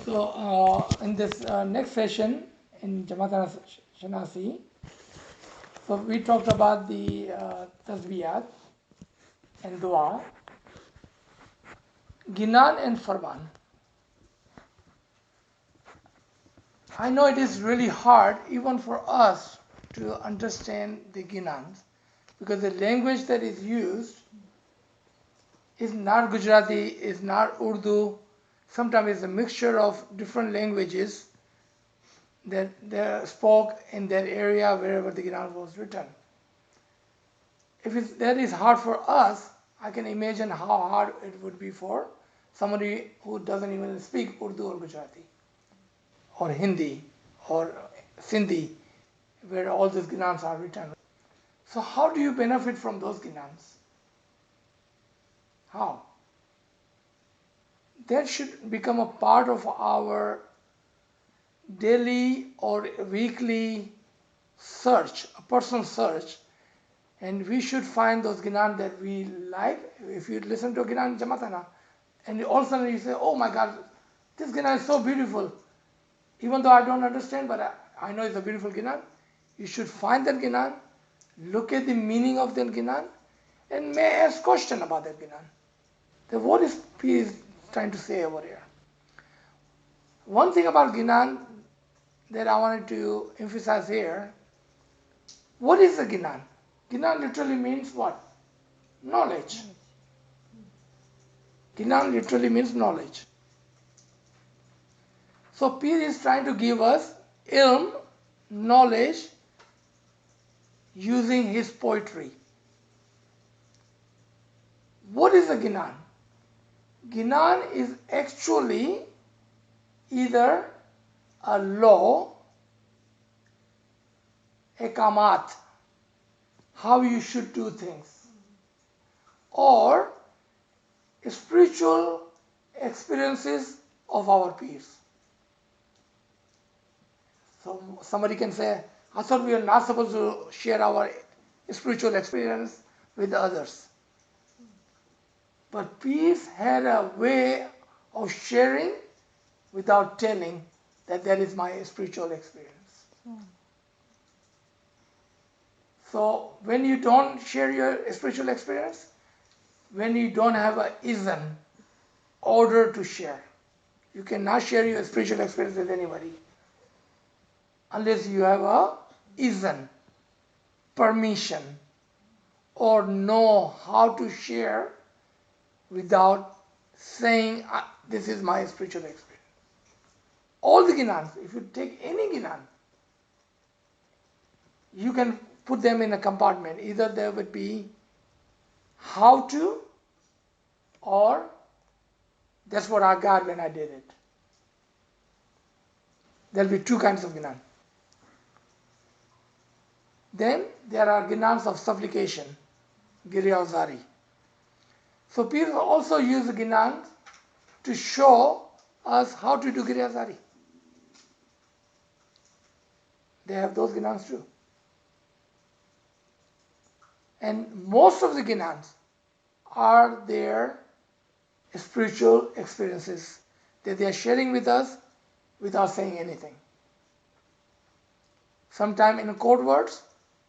So in this next session in Jamaat Shanasi, so we talked about the tasbiyat and dua, Ginan and Farman. I know it is really hard even for us to understand the Ginans because the language that is used is not Gujarati, is not Urdu. Sometimes it's a mixture of different languages that they spoke in that area wherever the Ginan was written. If that is hard for us, I can imagine how hard it would be for somebody who doesn't even speak Urdu or Gujarati or Hindi or Sindhi, where all these Ginans are written. So how do you benefit from those Ginans? How? That should become a part of our daily or weekly search, a personal search, and we should find those Ginan that we like. If you listen to a Ginan Jamatana, and all of a sudden you say, oh my God, this Ginan is so beautiful. Even though I don't understand, but I know it's a beautiful Ginan. You should find that Ginan, look at the meaning of that Ginan, and may ask question about that Ginan. Then what is P trying to say over here? One thing about Ginan that I wanted to emphasize here, what is a Ginan? Ginan literally means what? Knowledge. Ginan literally means knowledge. So Pir is trying to give us ilm, knowledge, using his poetry. What is a Ginan? Ginan is actually either a law, a kamat, how you should do things, or spiritual experiences of our peers. So somebody can say, I thought we are not supposed to share our spiritual experience with others. But peers had a way of sharing without telling that is my spiritual experience. So when you don't share your spiritual experience, when you don't have a izn, order to share, you cannot share your spiritual experience with anybody unless you have a izn, permission, or know how to share without saying this is my spiritual experience. All the Ginans, if you take any Ginan, you can put them in a compartment. Either there would be how to, or that's what I got when I did it. There will be two kinds of Ginan. Then there are Ginans of supplication, Giryazari. So people also use the Ginan to show us how to do Giryazari. They have those Ginans too. And most of the Ginans are their spiritual experiences that they are sharing with us without saying anything. Sometime in code words,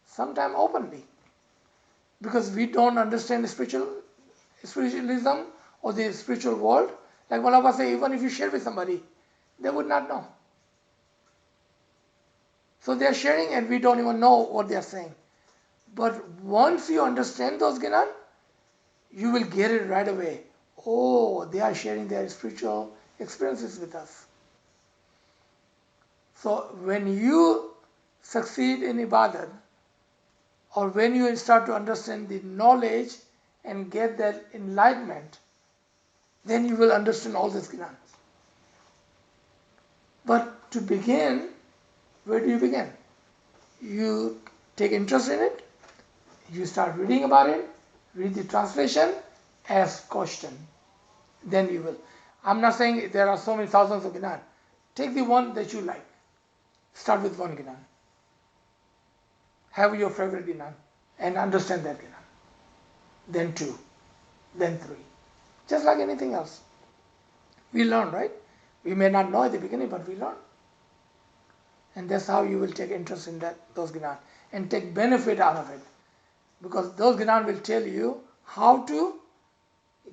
sometime openly. Because we don't understand spiritualism or the spiritual world. Like one of us say, even if you share with somebody, they would not know. So they are sharing and we don't even know what they are saying. But once you understand those Ginan, you will get it right away. Oh, they are sharing their spiritual experiences with us. So when you succeed in Ibadat, or when you start to understand the knowledge and get that enlightenment, then you will understand all these Ginans. But to begin, where do you begin? You take interest in it, you start reading about it, read the translation, ask question. Then you will. I'm not saying there are so many thousands of Ginan. Take the one that you like. Start with one Ginan. Have your favorite Ginan and understand that Ginan. Then two, then three. Just like anything else. We learn, right? We may not know at the beginning, but we learn. And that's how you will take interest in those Gnan and take benefit out of it. Because those Gnan will tell you how to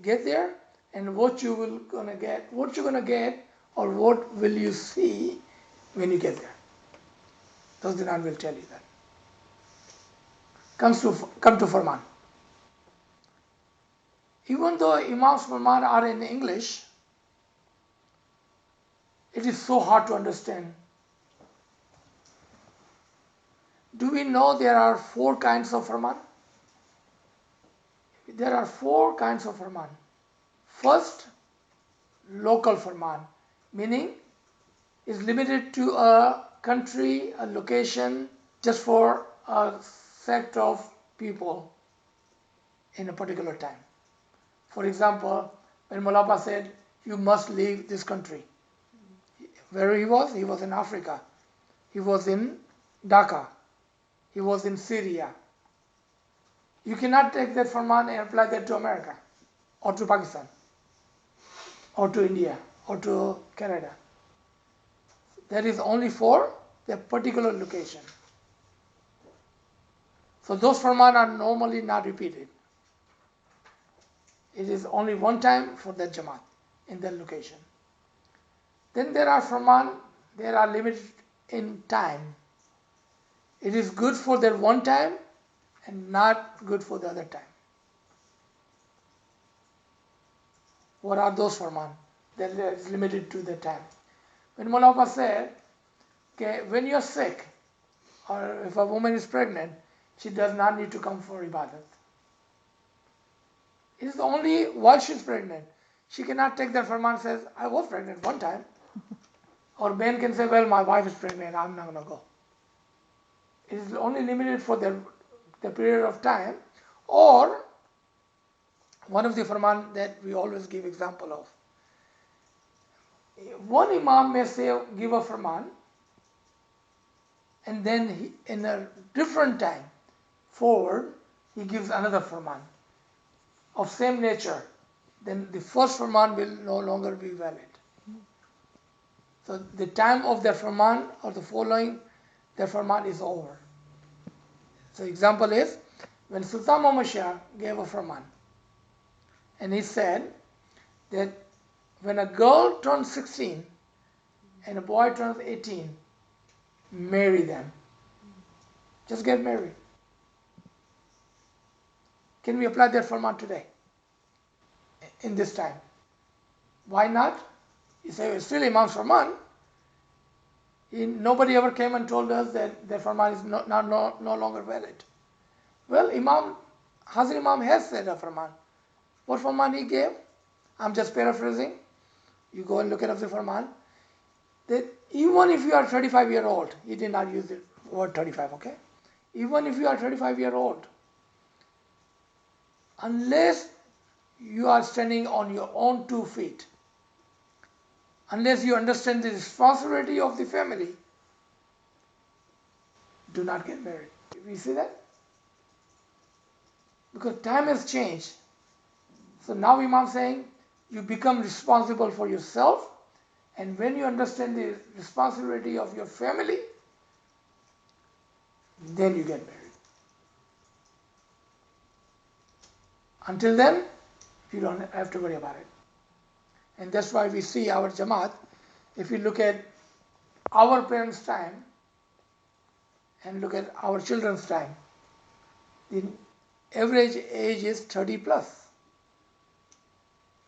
get there and what you're gonna get, or what will you see when you get there. Those Gnan will tell you that. Come to Farman. Even though Imam's Farman are in English, it is so hard to understand. Do we know there are 4 kinds of Farman? There are 4 kinds of Farman. First, local Farman, meaning is limited to a country, a location, just for a sect of people in a particular time. For example, when Mullah said, you must leave this country. Where he was? He was in Africa. He was in Dhaka. He was in Syria. You cannot take that Farman and apply that to America, or to Pakistan, or to India, or to Canada. That is only for the particular location. So those Farman are normally not repeated. It is only one time for that Jamaat in that location. Then there are Farman, they are limited in time. It is good for that one time and not good for the other time. What are those Farman? That is limited to the time. When Mullah said, okay, when you're sick, or if a woman is pregnant, she does not need to come for ibadat. It is only while she's pregnant. She cannot take that Farman and says, I was pregnant one time. Or man can say, well, my wife is pregnant, I'm not going to go. It is only limited for the period of time. Or one of the Farman that we always give example of. One Imam may say, give a Farman, and then in a different time forward, he gives another Farman of same nature. Then the first Farman will no longer be valid. So the time of the Farman or the following, the Farman is over. So example is, when Sultan Muhammad Shah gave a Farman, and he said that when a girl turns 16 and a boy turns 18, marry them. Just get married. Can we apply that Farman today? In this time? Why not? You say, it's still Imam's Farman. Nobody ever came and told us that the Farman is no longer valid. Well, Hazrat Imam has said a Farman. What Farman he gave? I'm just paraphrasing. You go and look at the Farman. That even if you are 35-year-old, he did not use the word 35, okay? Even if you are 35-year-old, unless you are standing on your own 2 feet, unless you understand the responsibility of the family, do not get married. You see that? Because time has changed. So now Imam is saying, you become responsible for yourself, and when you understand the responsibility of your family, then you get married. Until then, you don't have to worry about it. And that's why we see our Jamaat, if you look at our parents' time and look at our children's time, the average age is 30 plus.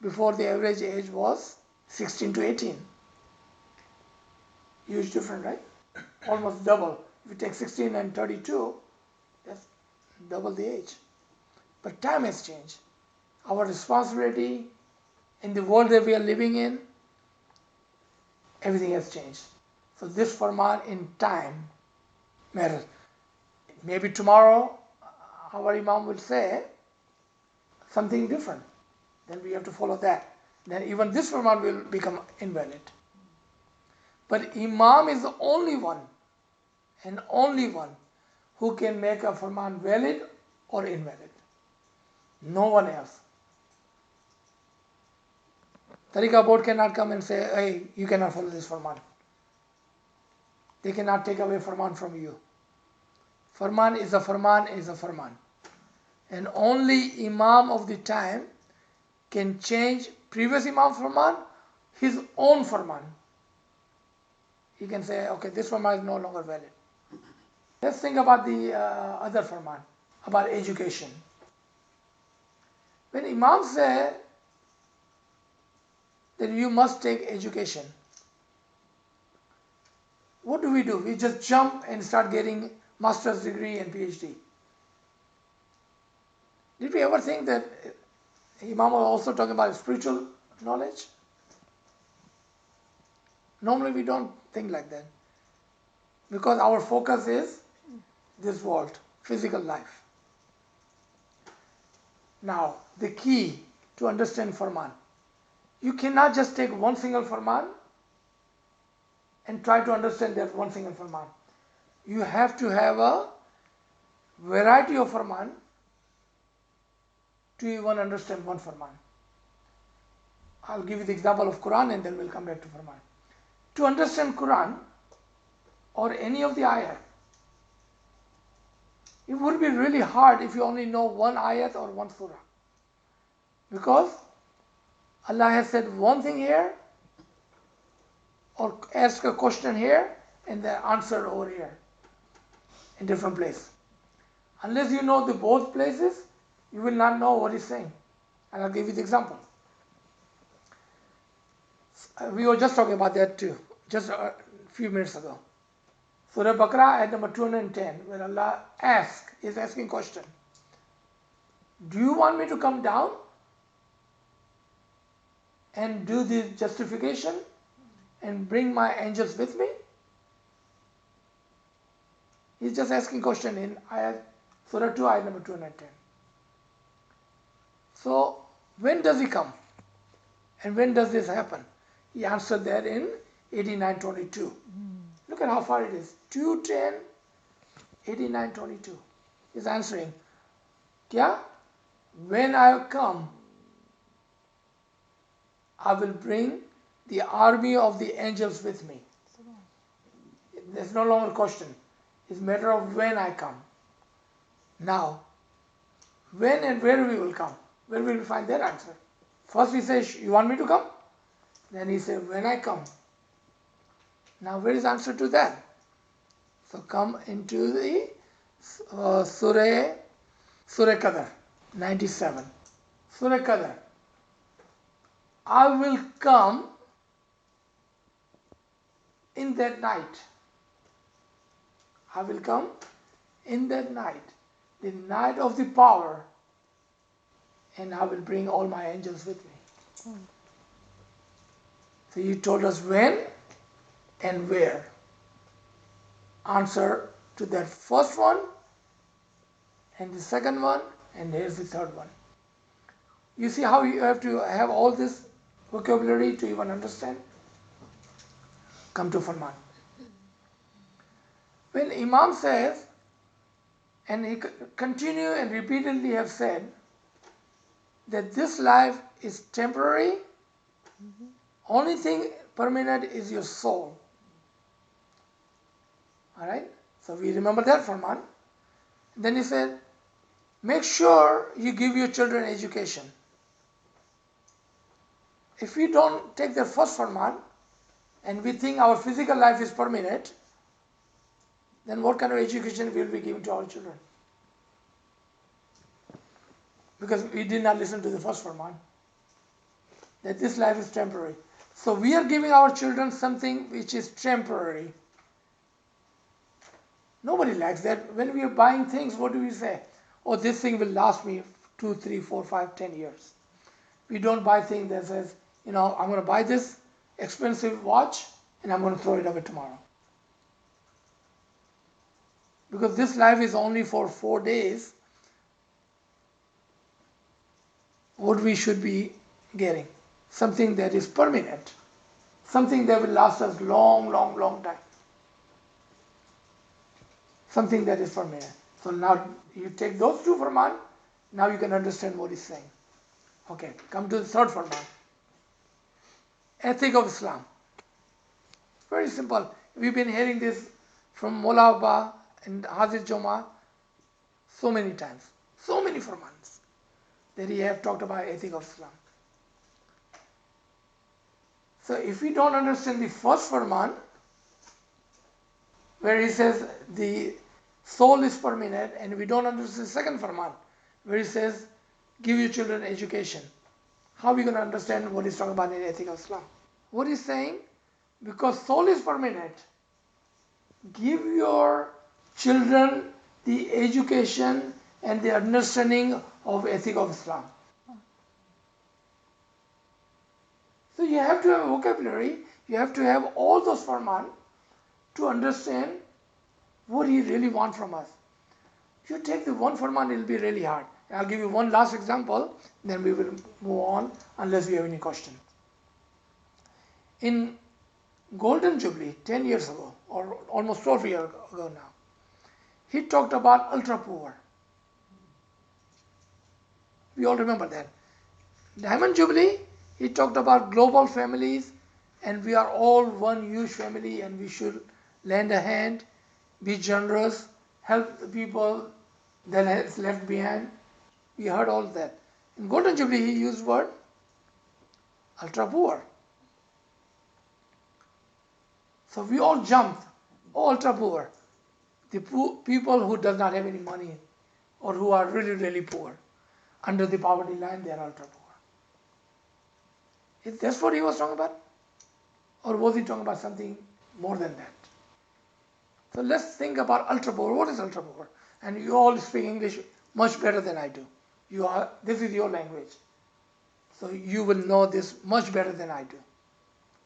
Before, the average age was 16 to 18. Huge difference, right? Almost double. If you take 16 and 32, that's double the age. But time has changed. Our responsibility in the world that we are living in, everything has changed. So this Farman in time matters. Maybe tomorrow our Imam will say something different. Then we have to follow that. Then even this Farman will become invalid. But Imam is the only one and only one who can make a Farman valid or invalid. No one else. Tariqa board cannot come and say, hey, you cannot follow this Farman. They cannot take away Farman from you. Farman is a Farman is a Farman. And only Imam of the time can change previous Imam Farman, his own Farman. He can say, okay, this Farman is no longer valid. Let's think about the other Farman, about education. When Imam say that you must take education, what do? We just jump and start getting master's degree and PhD. Did we ever think that Imam was also talking about spiritual knowledge? Normally we don't think like that, because our focus is this world, physical life. Now, the key to understand Farman, you cannot just take one single Farman and try to understand that one single Farman. You have to have a variety of Farman to even understand one Farman. I'll give you the example of Quran and then we'll come back to Farman. To understand Quran or any of the ayat, it would be really hard if you only know one ayat or one surah. Because Allah has said one thing here, or ask a question here, and the answer over here, in different place. Unless you know the both places, you will not know what he's saying. And I'll give you the example. We were just talking about that too, just a few minutes ago. Surah Baqarah at number 210, where Allah is asking question. Do you want me to come down and do the justification and bring my angels with me? He's just asking question in Surah 2, ayat number 210. So, when does he come? And when does this happen? He answered that in 89:22. Look at how far it is. 210, 89:22. He's answering. Kya? When I come, I will bring the army of the angels with me. There's no longer question. It's a matter of when I come. Now, when and where we will come? Where will we find that answer? First he says, you want me to come? Then he said, when I come. Now where is the answer to that? So come into the Surah Qadr, 97. Surah Qadr. I will come in that night. I will come in that night, the night of the power, and I will bring all my angels with me. So he told us when and where. Answer to that first one and the second one, and here's the third one. You see how you have to have all this vocabulary to even understand? Come to Farman. When Imam says, and he continue and repeatedly have said, that this life is temporary, only thing permanent is your soul. Alright? So we remember that Farman. Then he said, make sure you give your children education. If we don't take the first Farman, and we think our physical life is permanent, then what kind of education will we give to our children? Because we did not listen to the first Farman, that this life is temporary. So we are giving our children something which is temporary. Nobody likes that. When we are buying things, what do we say? Oh, this thing will last me 2, 3, 4, 5, 10 years. We don't buy things that says, I'm going to buy this expensive watch and I'm going to throw it away tomorrow. Because this life is only for 4 days. What we should be getting? Something that is permanent. Something that will last us long, long, long time. Something that is permanent. So now you take those two Farman, now you can understand what he's saying. Okay, come to the third Farman. ethic of Islam. Very simple. We've been hearing this from Mullah Abba and AZIZ Joma so many times, so many Farmans that he have talked about ethic of Islam. So if we don't understand the first Farman, where he says the soul is permanent, and we don't understand the second Farman, where he says give your children education, how are we going to understand what he's talking about in ethic of Islam? What he's saying, because soul is permanent, give your children the education and the understanding of ethic of Islam. So you have to have a vocabulary, you have to have all those Farman to understand what he really wants from us. If you take the one Farman, it will be really hard. I'll give you one last example, then we will move on unless you have any questions. In Golden Jubilee, 10 years ago, or almost 12 years ago now, he talked about ultra poor. We all remember that. Diamond Jubilee, he talked about global families, and we are all one huge family, and we should lend a hand, be generous, help the people that is left behind. We heard all that. In Golden Jubilee, he used word ultra poor. So we all jumped, oh, ultra poor. The people who does not have any money or who are really, really poor. Under the poverty line, they are ultra poor. Is that what he was talking about? Or was he talking about something more than that? So let's think about ultra poor. What is ultra poor? And you all speak English much better than I do. This is your language. So you will know this much better than I do.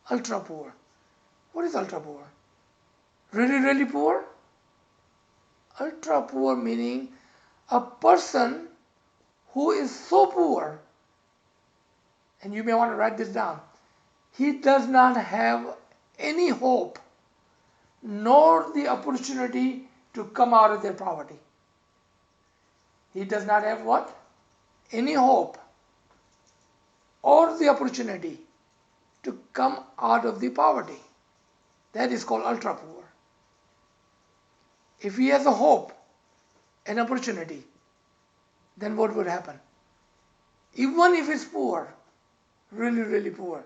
Ultra poor. What is ultra poor? Really, really poor? Ultra poor meaning a person who is so poor, and you may want to write this down, he does not have any hope nor the opportunity to come out of their poverty. He does not have what? Any hope or the opportunity to come out of the poverty. That is called ultra poor. If he has a hope, an opportunity, then what would happen? Even if he's poor, really, really poor,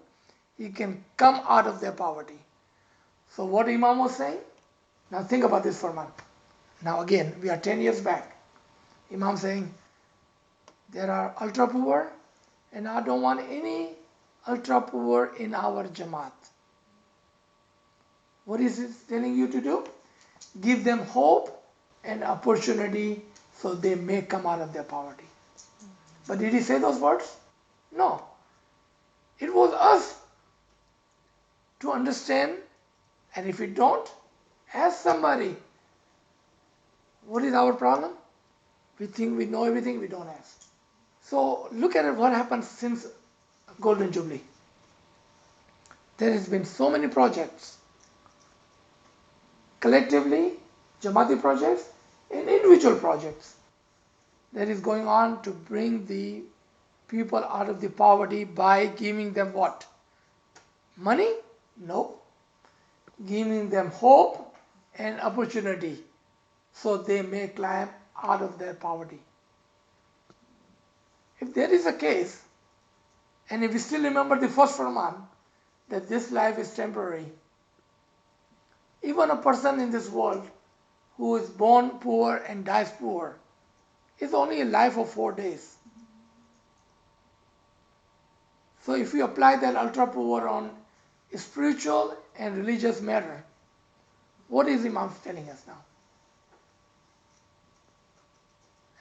he can come out of their poverty. So what Imam was saying, now think about this for a month. Now again, we are 10 years back. Imam saying, there are ultra poor, and I don't want any ultra poor in our Jamaat. What is it telling you to do? Give them hope and opportunity so they may come out of their poverty. But did he say those words? No. It was us to understand, and if we don't, ask somebody. What is our problem? We think we know everything, we don't ask. So look at what happened since Golden Jubilee. There has been so many projects, collectively, Jamaati projects and individual projects that is going on to bring the people out of the poverty by giving them what? Money? No. Giving them hope and opportunity so they may climb out of their poverty. If there is a case, and if we still remember the first Farman, that this life is temporary, even a person in this world who is born poor and dies poor is only a life of 4 days. So if we apply that ultra poor on spiritual and religious matter, what is Imam telling us now?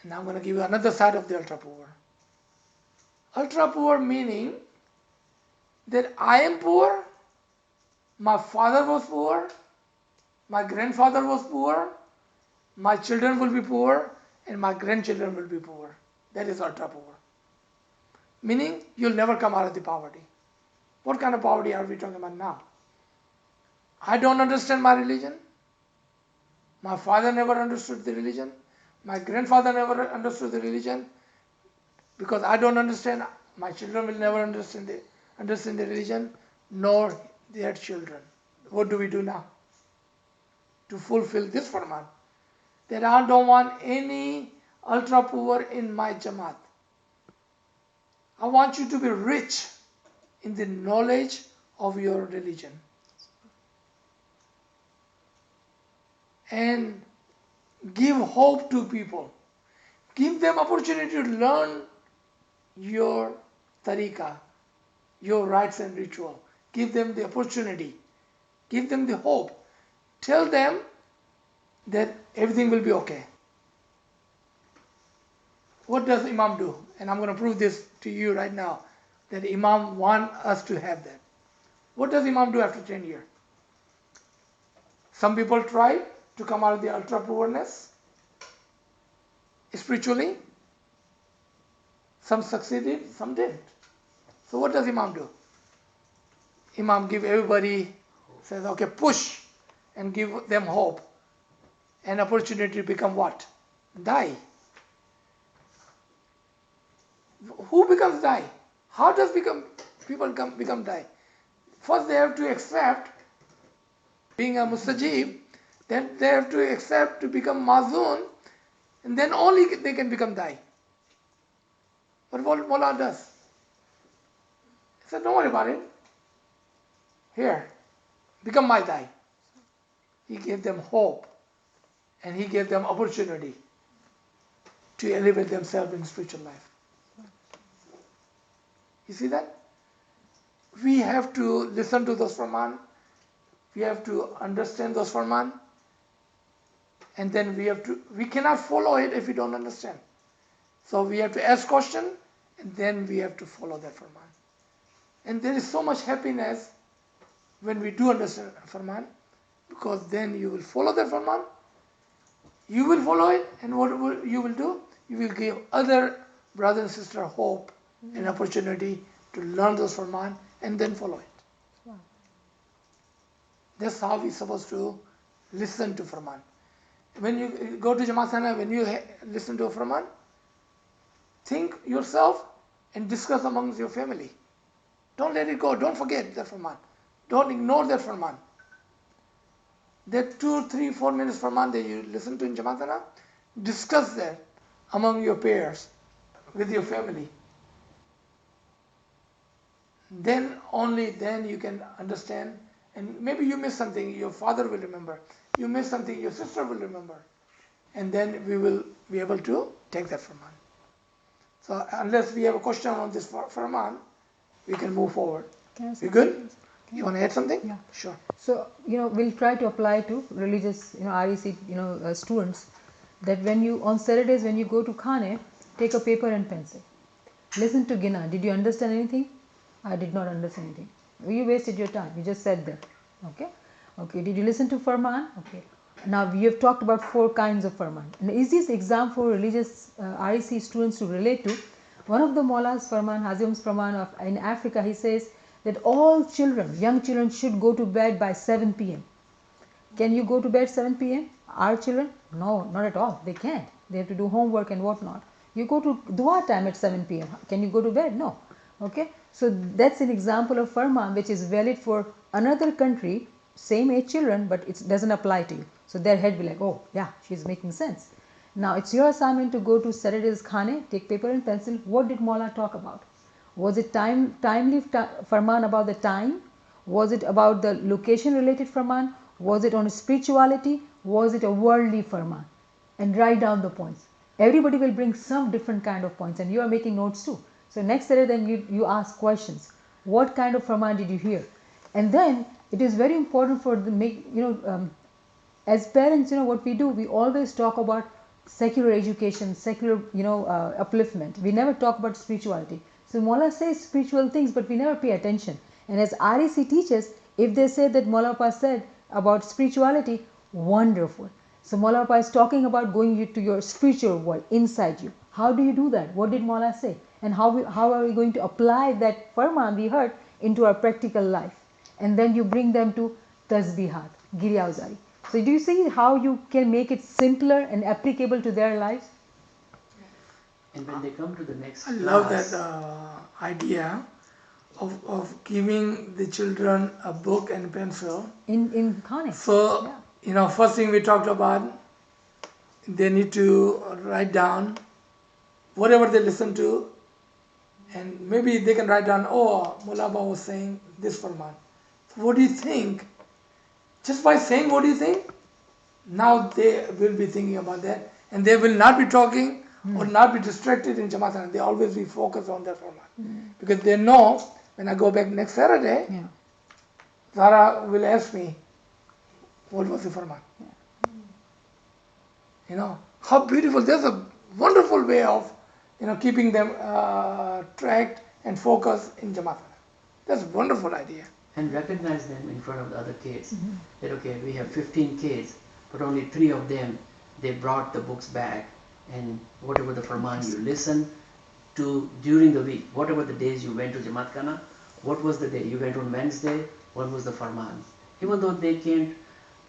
And I'm going to give you another side of the ultra poor. Ultra poor meaning that I am poor, my father was poor, my grandfather was poor, my children will be poor, and my grandchildren will be poor. That is ultra poor. Meaning you'll never come out of the poverty. What kind of poverty are we talking about now? I don't understand my religion. My father never understood the religion. My grandfather never understood the religion. Because I don't understand, my children will never understand the religion. nor their children. What do we do now to fulfill this Farman? That I don't want any ultra poor in my Jamaat. I want you to be rich in the knowledge of your religion. And give hope to people. Give them opportunity to learn your tariqah, your rites and ritual. Give them the opportunity. Give them the hope. Tell them that everything will be okay. What does Imam do? And I'm going to prove this to you right now, that Imam wants us to have that. What does Imam do after 10 years? Some people try to come out of the ultra poorness spiritually. Some succeeded, some didn't. So what does Imam do? Imam give everybody, says, okay, push and give them hope. An opportunity to become what? Die. Who becomes die? How does people become die? First they have to accept being a mustajib, then they have to accept to become mazun, and then only they can become die. But what Mullah does? He said, don't worry about it. Here, become my die. He gave them hope and he gave them opportunity to elevate themselves in spiritual life. You see that? We have to listen to those Farman. We have to understand those Farman. And then we cannot follow it if we don't understand. So we have to ask question and then we have to follow that Farman. And there is so much happiness when we do understand Farman, because then you will follow that Farman. You will follow it, and what you will do? You will give other brothers and sisters hope and opportunity to learn those Farman and then follow it. Wow. That's how we're supposed to listen to Farman. When you go to Jamaat, when you listen to a Farman, think yourself and discuss amongst your family. Don't let it go. Don't forget that Farman. Don't ignore that Farman. That 2, 3, 4 minutes Farman that you listen to in Jamaat, discuss that among your peers, with your family. Then only then you can understand, and maybe you miss something, your father will remember. You miss something, your sister will remember. And then we will be able to take that Farman. So unless we have a question on this Farman, we can move forward. You good? You want to add something? Yeah. Sure. So, we'll try to apply to religious, REC, students, that when you, on Saturdays when you go to Khane, take a paper and pencil. Listen to Gina. Did you understand anything? I did not understand anything. You wasted your time. You just said that. Okay? Okay. Did you listen to Farman? Okay. Now we have talked about 4 kinds of Farman. And is this exam for religious REC students to relate to? One of the Mullah's Farman, Hazim's Farman in Africa, he says that all children, young children, should go to bed by 7 p.m. Can you go to bed 7 p.m.? Our children? No, not at all. They can't. They have to do homework and whatnot. You go to dua time at 7 p.m. Can you go to bed? No. Okay. So that's an example of Farman which is valid for another country, same age children, but it doesn't apply to you. So their head will be like, oh yeah, she's making sense. Now it's your assignment to go to Saturday's Khane, take paper and pencil. What did Maula talk about? Was it timely Farman about the time? Was it about the location related Farman? Was it on spirituality? Was it a worldly Farman? And write down the points. Everybody will bring some different kind of points and you are making notes too. So next Saturday then you ask questions. What kind of Farman did you hear? And then it is very important for the as parents, what we do, we always talk about secular education, secular, upliftment. We never talk about spirituality. So Maula says spiritual things, but we never pay attention. And as REC teaches, if they say that Maula Pa said about spirituality, wonderful. So Maula Pa is talking about going to your spiritual world inside you. How do you do that? What did Maula say? And how are we going to apply that Farman we heard into our practical life? And then you bring them to Tasbihat, Giri-Awzari. So do you see how you can make it simpler and applicable to their lives? And when they come to the next I love class, that idea of giving the children a book and pencil. In Khane. So, Yeah. First thing we talked about, they need to write down whatever they listen to, and maybe they can write down, oh, Mulaba was saying this Farman. So what do you think? Just by saying what do you think, now they will be thinking about that, and they will not be talking or not be distracted in Jamaat. They always be focused on their Farman. Because they know when I go back next Saturday, Zara will ask me, what was the Farman? How beautiful. There's a wonderful way of keeping them tracked and focused in Jamaat. That's a wonderful idea. And recognize them in front of the other kids. That okay, we have 15 kids, but only 3 of them, they brought the books back, and whatever the Farman you listen to during the week, whatever the days you went to Jamaat Khana, what was the day? You went on Wednesday, what was the Farman? Even though they can't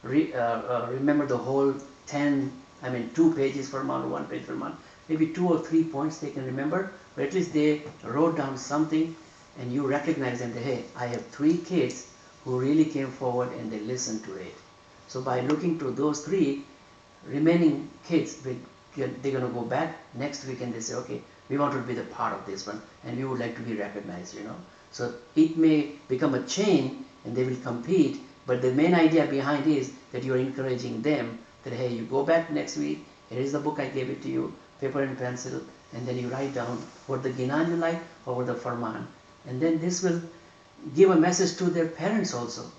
remember the whole 2 pages Farman, 1 page Farman, maybe 2 or 3 points they can remember, but at least they wrote down something, and you recognize them that, hey, I have 3 kids who really came forward and they listened to it. So by looking to those 3 remaining kids, they're going to go back next week and they say, okay, we want to be the part of this one and we would like to be recognized, So it may become a chain and they will compete, but the main idea behind is that you're encouraging them that, hey, you go back next week, here is the book I gave it to you, paper and pencil, and then you write down what the Ginan you like or what the Farman. And then this will give a message to their parents also,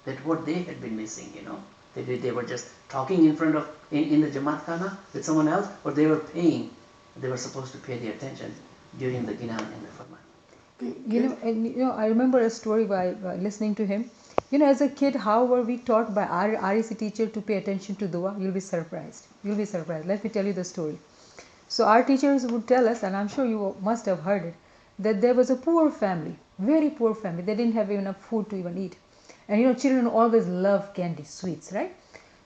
that what they had been missing, that they were just talking in front of, in the Jamaat Khana with someone else, or they were paying, they were supposed to pay the attention during the Ginan and the Farman. I remember a story by listening to him. As a kid, how were we taught by our REC teacher to pay attention to dua? You'll be surprised. You'll be surprised. Let me tell you the story. So our teachers would tell us, and I'm sure you must have heard it, that there was a poor family, very poor family. They didn't have enough food to even eat. And children always love candy, sweets, right?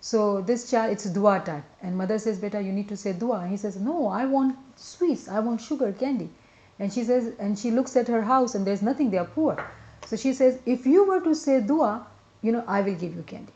So this child, it's dua time. And mother says, beta, you need to say dua. And he says, no, I want sweets. I want sugar, candy. And she says, and she looks at her house and there's nothing, they are poor. So she says, if you were to say dua, I will give you candy.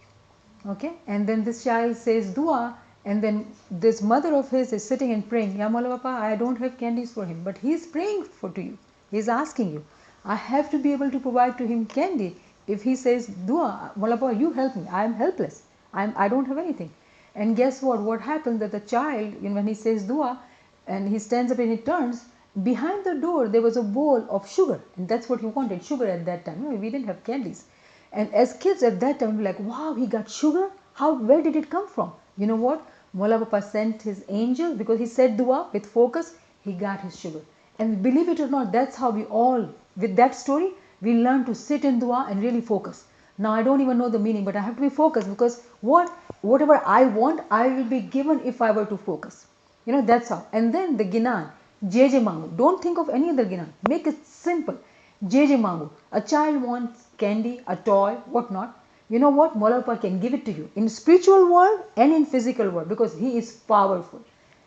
Okay? And then this child says dua, and then this mother of his is sitting and praying, Ya Maula Papa, I don't have candies for him, but he is praying to you. He is asking you. I have to be able to provide to him candy. If he says dua, Maula Papa, you help me. I am helpless. I don't have anything. And guess what? What happens that the child, when he says dua, and he stands up and he turns, behind the door there was a bowl of sugar, and that's what he wanted, sugar at that time. We didn't have candies. And as kids at that time, we were like, wow, he got sugar? Where did it come from? You know what? Maula Papa sent his angel, because he said dua with focus, he got his sugar. And believe it or not, that's how we all, with that story, we learn to sit in dua and really focus. Now I don't even know the meaning, but I have to be focused, because whatever I want, I will be given if I were to focus. That's how. And then the Ginan, JJ Mangu. Don't think of any other Ginan. Make it simple. JJ Mangu. A child wants candy, a toy, whatnot. You know what? Maula Papa can give it to you in spiritual world and in physical world, because he is powerful.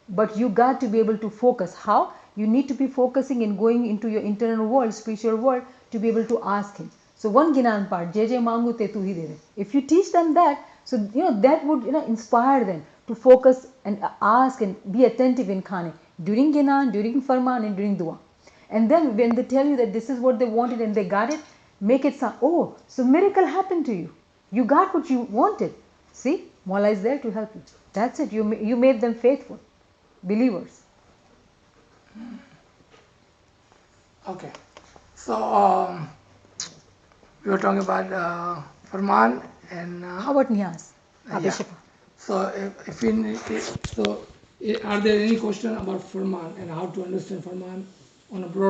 But you got to be able to focus. How? You need to be focusing and going into your internal world, spiritual world, to be able to ask him. So one Ginan part, JJ Mangu te tu hi de de. If you teach them that, so that would inspire them to focus and ask and be attentive in Khane during Ginan, during Farman, and during Dua. And then when they tell you that this is what they wanted and they got it, make it sound, oh, so miracle happened to you. You got what you wanted. See, Maula is there to help you. That's it. You made them faithful, believers. Okay. So we were talking about Farman and how about Niyaz? Yeah. So are there any question about Farman and how to understand Farman on a broad